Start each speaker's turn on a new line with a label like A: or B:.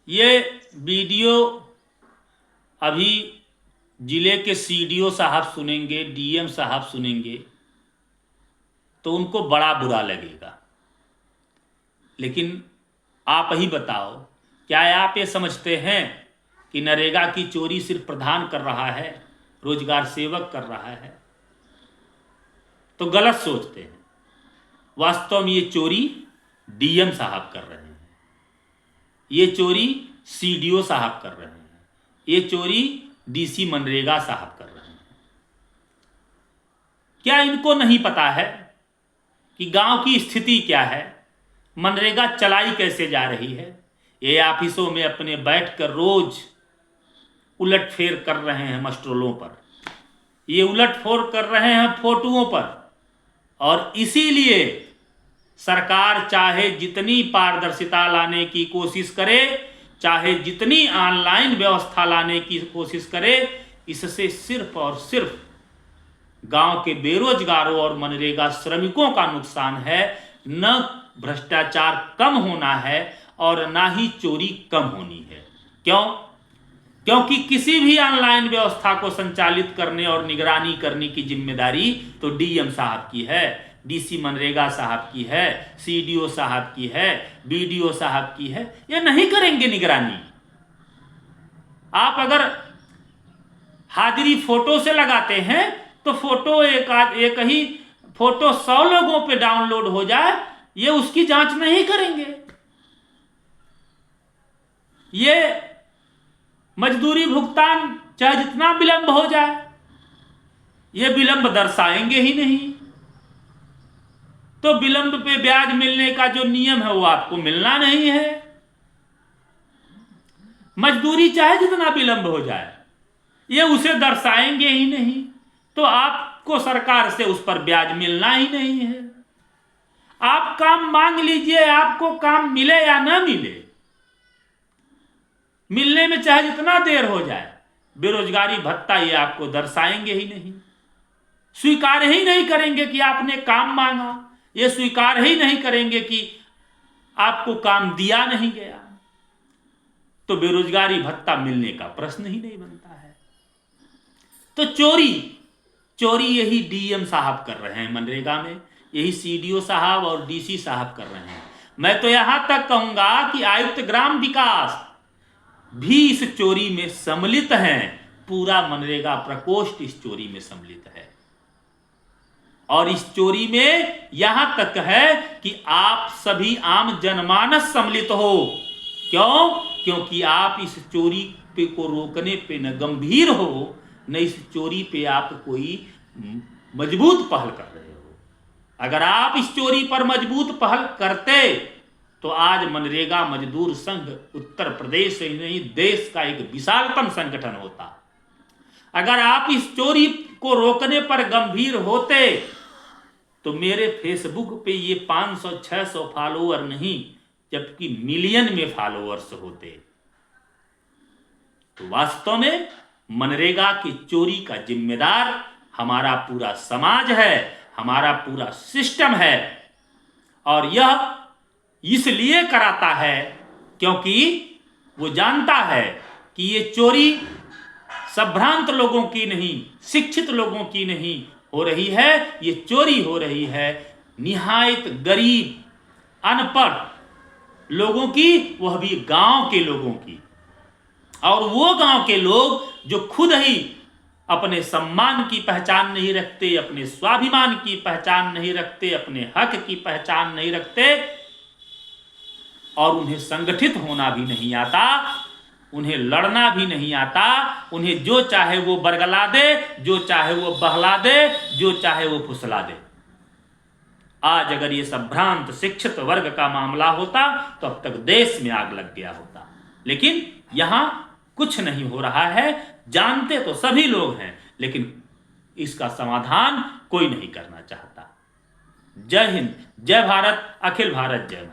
A: ये वीडियो अभी जिले के सीडीओ साहब सुनेंगे, डीएम साहब सुनेंगे तो उनको बड़ा बुरा लगेगा। लेकिन आप ही बताओ, क्या आप ये समझते हैं कि नरेगा की चोरी सिर्फ प्रधान कर रहा है, रोजगार सेवक कर रहा है? तो गलत सोचते हैं। वास्तव में ये चोरी डीएम साहब कर रहे हैं, ये चोरी सीडीओ साहब कर रहे हैं, ये चोरी डीसी मनरेगा साहब कर रहे हैं। क्या इनको नहीं पता है कि गांव की स्थिति क्या है, मनरेगा चलाई कैसे जा रही है? ये ऑफिसों में अपने बैठकर रोज उलटफेर कर रहे हैं मस्ट्रोलों पर, ये उलटफेर कर रहे हैं फोटुओं पर। और इसीलिए सरकार चाहे जितनी पारदर्शिता लाने की कोशिश करे, चाहे जितनी ऑनलाइन व्यवस्था लाने की कोशिश करे, इससे सिर्फ और सिर्फ गांव के बेरोजगारों और मनरेगा श्रमिकों का नुकसान है। न भ्रष्टाचार कम होना है और ना ही चोरी कम होनी है। क्यों? क्योंकि किसी भी ऑनलाइन व्यवस्था को संचालित करने और निगरानी करने की जिम्मेदारी तो डीएम साहब की है, डीसी मनरेगा साहब की है, सीडीओ साहब की है, बीडीओ साहब की है। ये नहीं करेंगे निगरानी। आप अगर हाजिरी फोटो से लगाते हैं तो फोटो एक ही फोटो 100 लोगों पे डाउनलोड हो जाए, ये उसकी जांच नहीं करेंगे। ये मजदूरी भुगतान चाहे जितना विलंब हो जाए, ये विलंब दर्शाएंगे ही नहीं। तो विलंब पे ब्याज मिलने का जो नियम है वो आपको मिलना नहीं है। मजदूरी चाहे जितना विलंब हो जाए, ये उसे दर्शाएंगे ही नहीं। तो आपको सरकार से उस पर ब्याज मिलना ही नहीं है। आप काम मांग लीजिए, आपको काम मिले या ना मिले, मिलने में चाहे जितना देर हो जाए, बेरोजगारी भत्ता ये आपको दर्शाएंगे ही नहीं। स्वीकार ही नहीं करेंगे कि आपने काम मांगा, ये स्वीकार ही नहीं करेंगे कि आपको काम दिया नहीं गया। तो बेरोजगारी भत्ता मिलने का प्रश्न ही नहीं बनता है। तो चोरी यही डीएम साहब कर रहे हैं मनरेगा में, यही सीडीओ साहब और डीसी साहब कर रहे हैं। मैं तो यहां तक कहूंगा कि आयुक्त ग्राम विकास भी इस चोरी में सम्मिलित हैं। पूरा मनरेगा प्रकोष्ठ इस चोरी में सम्मिलित है। और इस चोरी में यहां तक है कि आप सभी आम जनमानस सम्मिलित हो। क्यों? क्योंकि आप इस चोरी पे को रोकने पे न गंभीर हो, न इस चोरी पे आप कोई मजबूत पहल कर रहे हो। अगर आप इस चोरी पर मजबूत पहल करते तो आज मनरेगा मजदूर संघ उत्तर प्रदेश से नहीं देश का एक विशालतम संगठन होता। अगर आप इस चोरी को रोकने पर गंभीर होते तो मेरे फेसबुक पे ये 500-600 फॉलोअर नहीं, जबकि मिलियन में फॉलोअर्स होते। तो वास्तव में मनरेगा की चोरी का जिम्मेदार हमारा पूरा समाज है, हमारा पूरा सिस्टम है। और यह इसलिए कराता है क्योंकि वो जानता है कि ये चोरी संभ्रांत लोगों की नहीं, शिक्षित लोगों की नहीं हो रही है। ये चोरी हो रही है निहायत गरीब, अनपढ़ लोगों की, वह भी गांव के लोगों की। और वो गांव के लोग जो खुद ही अपने सम्मान की पहचान नहीं रखते, अपने स्वाभिमान की पहचान नहीं रखते, अपने हक की पहचान नहीं रखते, और उन्हें संगठित होना भी नहीं आता, उन्हें लड़ना भी नहीं आता। उन्हें जो चाहे वो बरगला दे, जो चाहे वो बहला दे, जो चाहे वो फुसला दे। आज अगर ये संभ्रांत शिक्षित वर्ग का मामला होता तो अब तक देश में आग लग गया होता। लेकिन यहां कुछ नहीं हो रहा है। जानते तो सभी लोग हैं, लेकिन इसका समाधान कोई नहीं करना चाहता। जय हिंद, जय भारत, अखिल भारत जय।